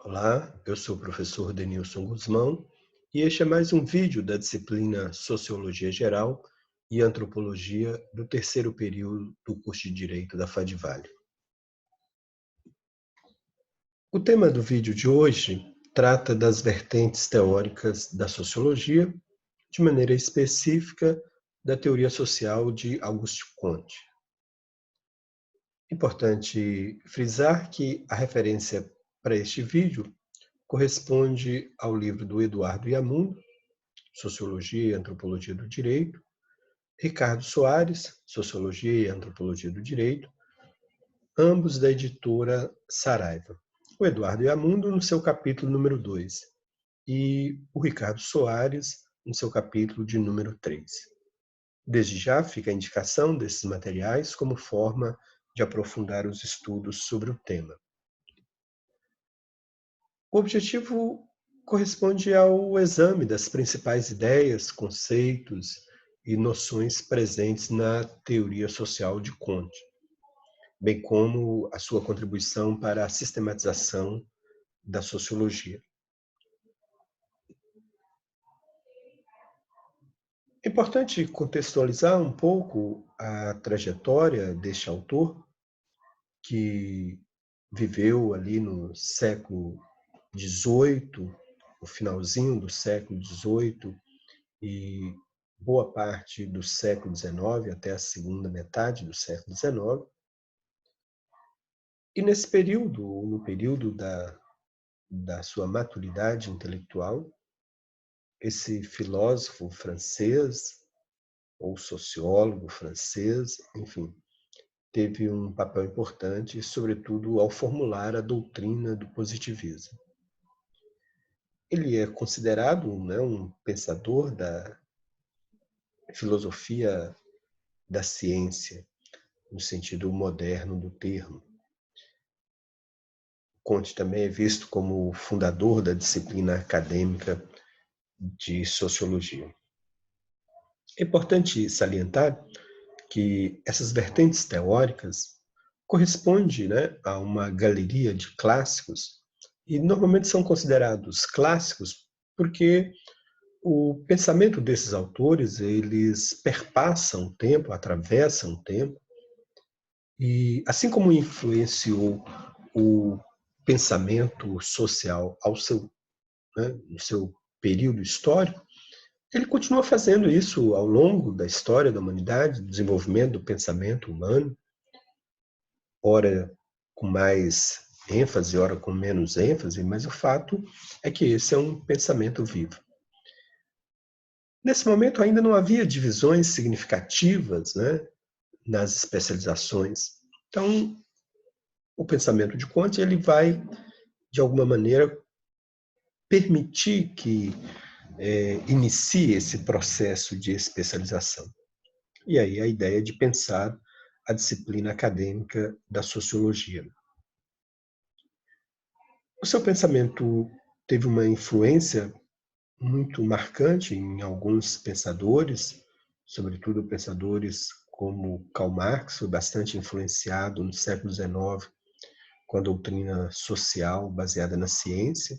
Olá, eu sou o professor Denilson Guzmão e este é mais um vídeo da disciplina Sociologia Geral e Antropologia do terceiro período do curso de Direito da FAD-Vale. O tema do vídeo de hoje trata das vertentes teóricas da sociologia, de maneira específica da teoria social de Auguste Comte. Importante frisar que a referência para este vídeo corresponde ao livro do Eduardo Yamundo, Sociologia e Antropologia do Direito, Ricardo Soares, Sociologia e Antropologia do Direito, ambos da editora Saraiva. O Eduardo Yamundo no seu capítulo número 2 e o Ricardo Soares no seu capítulo de número 3. Desde já fica a indicação desses materiais como forma de aprofundar os estudos sobre o tema. O objetivo corresponde ao exame das principais ideias, conceitos e noções presentes na teoria social de Comte, bem como a sua contribuição para a sistematização da sociologia. É importante contextualizar um pouco a trajetória deste autor, que viveu ali no século XVIII, no finalzinho do século XVIII, e boa parte do século XIX até a segunda metade do século XIX. E nesse período, no período da sua maturidade intelectual, esse filósofo francês, ou sociólogo francês, enfim, teve um papel importante, sobretudo ao formular a doutrina do positivismo. Ele é considerado, um pensador da filosofia da ciência, no sentido moderno do termo. Comte também é visto como o fundador da disciplina acadêmica de sociologia. É importante salientar que essas vertentes teóricas correspondem, a uma galeria de clássicos e normalmente são considerados clássicos porque o pensamento desses autores, eles perpassam o tempo, atravessam o tempo, e assim como influenciou o pensamento social no seu período histórico, ele continua fazendo isso ao longo da história da humanidade, do desenvolvimento do pensamento humano, ora com mais ênfase, ora com menos ênfase, mas o fato é que esse é um pensamento vivo. Nesse momento ainda não havia divisões significativas, nas especializações. Então, o pensamento de Comte ele vai, de alguma maneira, permitir que inicie esse processo de especialização. E aí a ideia de pensar a disciplina acadêmica da sociologia. O seu pensamento teve uma influência muito marcante em alguns pensadores, sobretudo pensadores como Karl Marx, foi bastante influenciado no século XIX com a doutrina social baseada na ciência.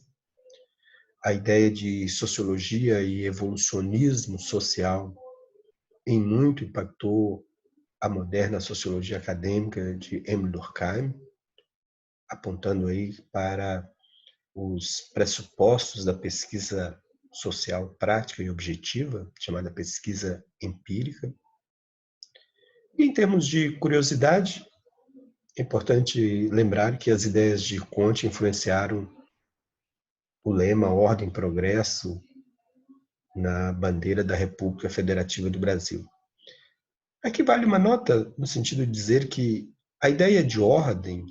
A ideia de sociologia e evolucionismo social em muito impactou a moderna sociologia acadêmica de Emile Durkheim, apontando aí para os pressupostos da pesquisa social prática e objetiva, chamada pesquisa empírica. E em termos de curiosidade, é importante lembrar que as ideias de Comte influenciaram o lema Ordem e Progresso na bandeira da República Federativa do Brasil. Aqui vale uma nota no sentido de dizer que a ideia de ordem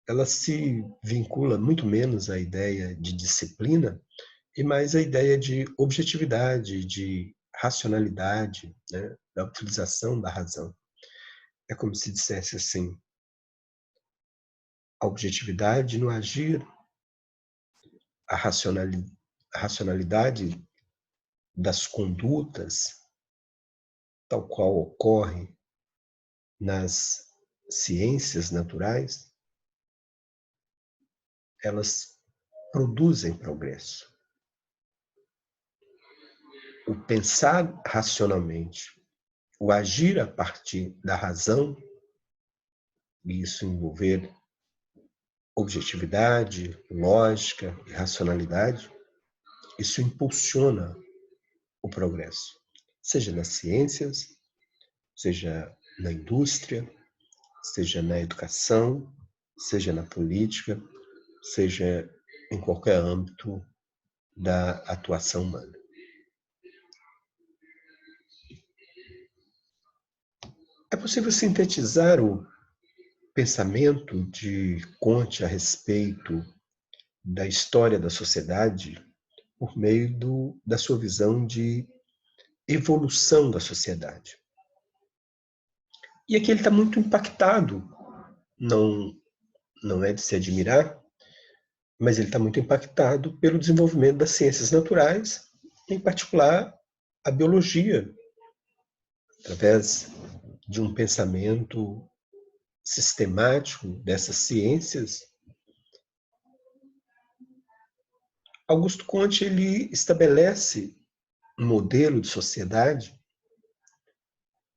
ela se vincula muito menos à ideia de disciplina e mais à ideia de objetividade, de racionalidade, da utilização da razão. É como se dissesse assim, a objetividade no agir, a racionalidade das condutas, tal qual ocorre nas ciências naturais, elas produzem progresso. O pensar racionalmente, o agir a partir da razão, e isso envolver objetividade, lógica e racionalidade, isso impulsiona o progresso, seja nas ciências, seja na indústria, seja na educação, seja na política, seja em qualquer âmbito da atuação humana. É possível sintetizar o pensamento de Comte a respeito da história da sociedade por meio da sua visão de evolução da sociedade. E aqui ele está muito impactado, não é de se admirar, mas ele está muito impactado pelo desenvolvimento das ciências naturais, em particular a biologia, através de um pensamento sistemático dessas ciências. Augusto Comte ele estabelece um modelo de sociedade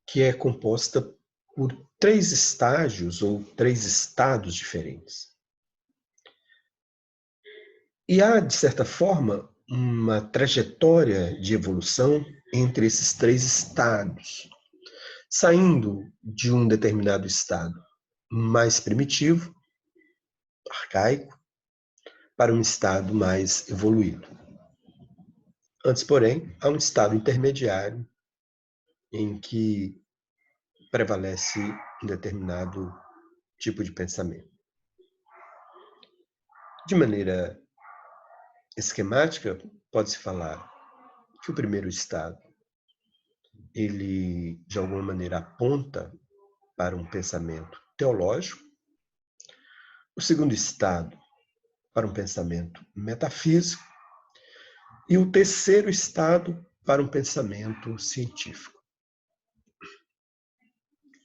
que é composta por 3 estágios ou 3 estados diferentes. E há, de certa forma, uma trajetória de evolução entre esses 3 estados, saindo de um determinado estado mais primitivo, arcaico, para um estado mais evoluído. Antes, porém, há um estado intermediário em que prevalece um determinado tipo de pensamento. De maneira esquemática, pode-se falar que o primeiro estado, ele, de alguma maneira, aponta para um pensamento teológico. O segundo estado, para um pensamento metafísico. E o terceiro estado, para um pensamento científico.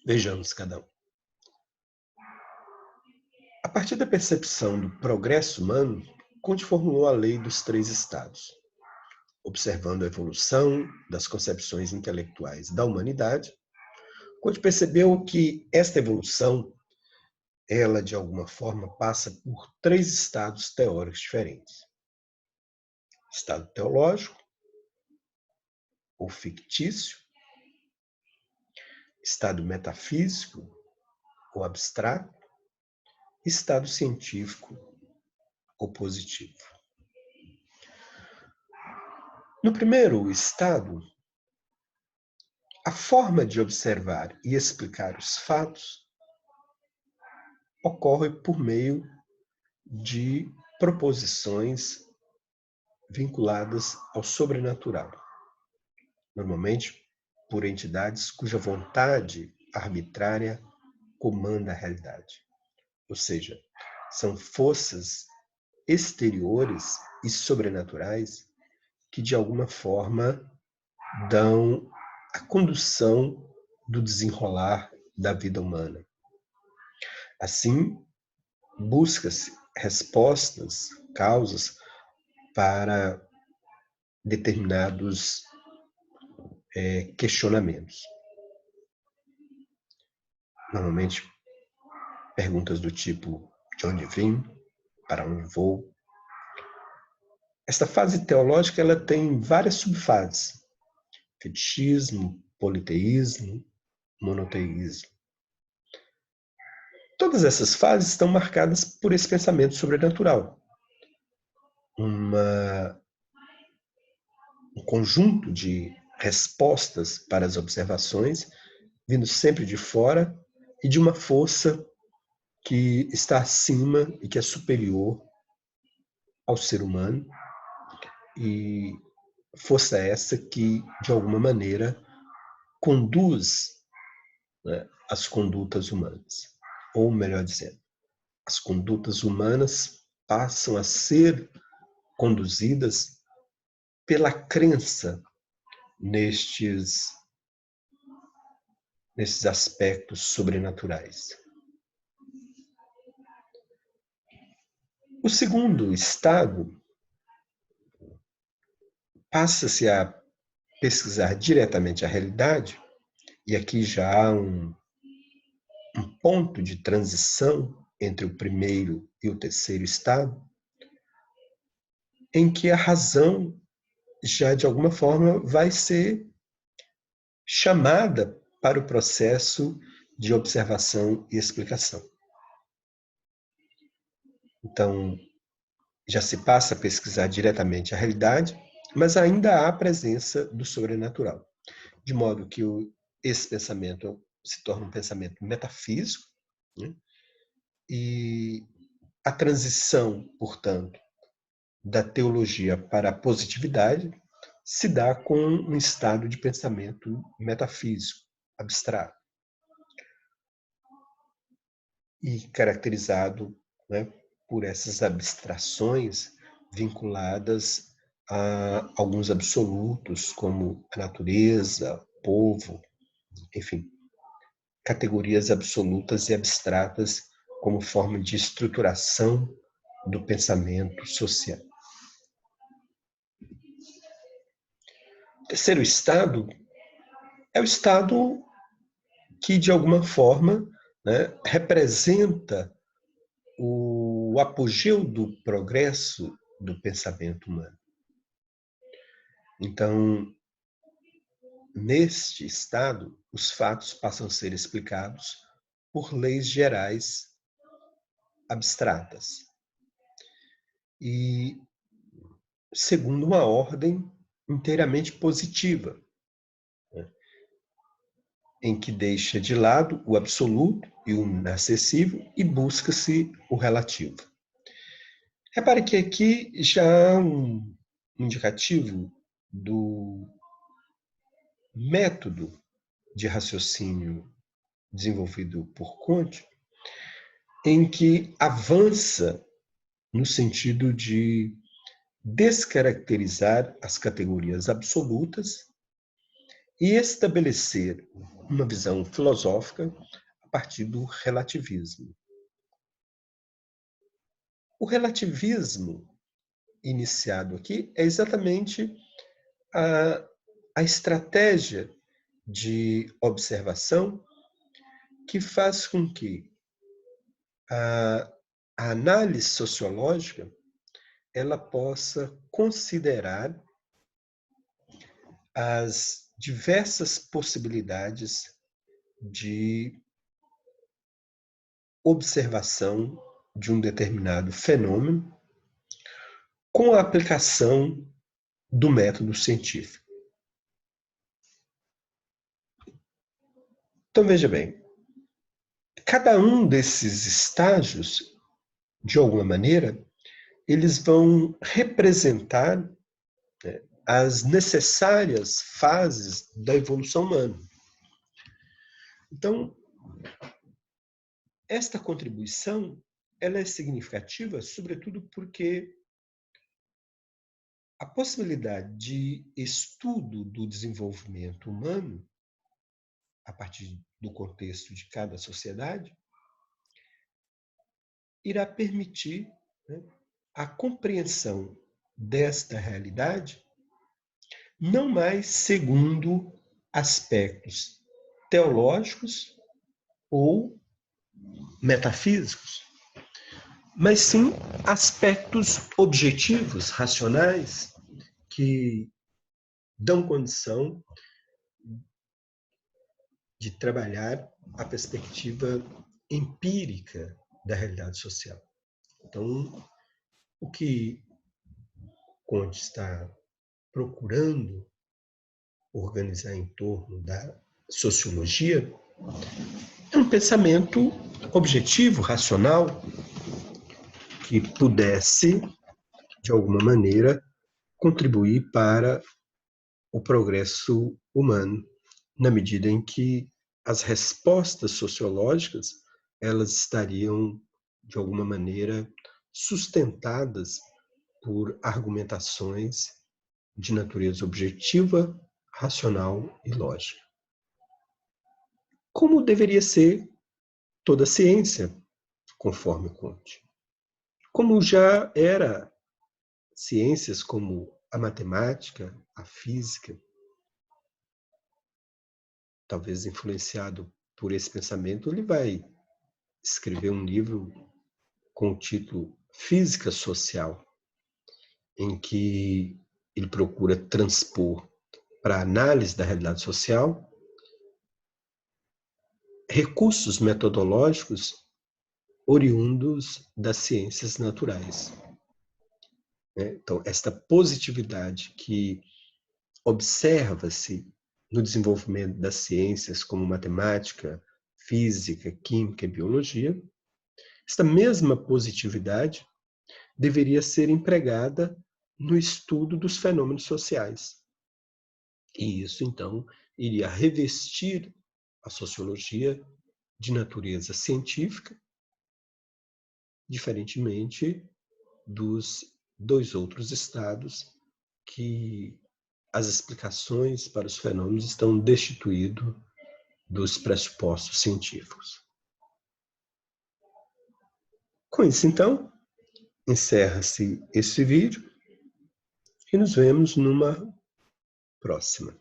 Vejamos cada um. A partir da percepção do progresso humano, Comte formulou a lei dos 3 estados, observando a evolução das concepções intelectuais da humanidade. Comte percebeu que esta evolução, ela de alguma forma passa por 3 estados teóricos diferentes. Estado teológico, ou fictício, estado metafísico, ou abstrato, estado científico, ou positivo. No primeiro estado, a forma de observar e explicar os fatos ocorre por meio de proposições vinculadas ao sobrenatural, normalmente por entidades cuja vontade arbitrária comanda a realidade. Ou seja, são forças exteriores e sobrenaturais que, de alguma forma, dão a condução do desenrolar da vida humana. Assim, busca-se respostas, causas para determinados questionamentos. Normalmente, perguntas do tipo: de onde vim? Para onde vou? Esta fase teológica ela tem várias subfases: fetichismo, politeísmo, monoteísmo. Todas essas fases estão marcadas por esse pensamento sobrenatural. Um conjunto de respostas para as observações, vindo sempre de fora e de uma força que está acima e que é superior ao ser humano, e força essa que, de alguma maneira, conduz, né, as condutas humanas. Ou, melhor dizendo, as condutas humanas passam a ser conduzidas pela crença nestes aspectos sobrenaturais. O segundo estado passa-se a pesquisar diretamente a realidade, e aqui já há um ponto de transição entre o primeiro e o terceiro estado, em que a razão já de alguma forma vai ser chamada para o processo de observação e explicação. Então, já se passa a pesquisar diretamente a realidade, mas ainda há a presença do sobrenatural, de modo que esse pensamento se torna um pensamento metafísico, né? E a transição, portanto, da teologia para a positividade se dá com um estado de pensamento metafísico, abstrato, e caracterizado, né, por essas abstrações vinculadas a alguns absolutos, como a natureza, o povo, enfim, categorias absolutas e abstratas como forma de estruturação do pensamento social. O terceiro estado é o estado que, de alguma forma, né, representa o apogeu do progresso do pensamento humano. Então, neste estado, os fatos passam a ser explicados por leis gerais abstratas e segundo uma ordem inteiramente positiva, né, em que deixa de lado o absoluto e o inacessível e busca-se o relativo. Repare que aqui já há um indicativo do método de raciocínio desenvolvido por Comte, em que avança no sentido de descaracterizar as categorias absolutas e estabelecer uma visão filosófica a partir do relativismo. O relativismo iniciado aqui é exatamente a estratégia de observação que faz com que a análise sociológica ela possa considerar as diversas possibilidades de observação de um determinado fenômeno com a aplicação do método científico. Então, veja bem, cada um desses estágios, de alguma maneira, eles vão representar, né, as necessárias fases da evolução humana. Então, esta contribuição ela é significativa, sobretudo porque a possibilidade de estudo do desenvolvimento humano, a partir do contexto de cada sociedade, irá permitir, né, a compreensão desta realidade não mais segundo aspectos teológicos ou metafísicos, mas sim aspectos objetivos, racionais, que dão condição de trabalhar a perspectiva empírica da realidade social. Então, o que Comte está procurando organizar em torno da sociologia é um pensamento objetivo, racional, que pudesse, de alguma maneira, contribuir para o progresso humano, na medida em que as respostas sociológicas elas estariam, de alguma maneira, sustentadas por argumentações de natureza objetiva, racional e lógica. Como deveria ser toda a ciência, conforme Comte. como já era ciências como a matemática, a física, talvez influenciado por esse pensamento, ele vai escrever um livro com o título Física Social, em que ele procura transpor para a análise da realidade social recursos metodológicos oriundos das ciências naturais. Então, esta positividade que observa-se no desenvolvimento das ciências como matemática, física, química e biologia, esta mesma positividade deveria ser empregada no estudo dos fenômenos sociais. E isso, então, iria revestir a sociologia de natureza científica, diferentemente dos dois outros estados que as explicações para os fenômenos estão destituídos dos pressupostos científicos. Com isso, então, encerra-se esse vídeo e nos vemos numa próxima.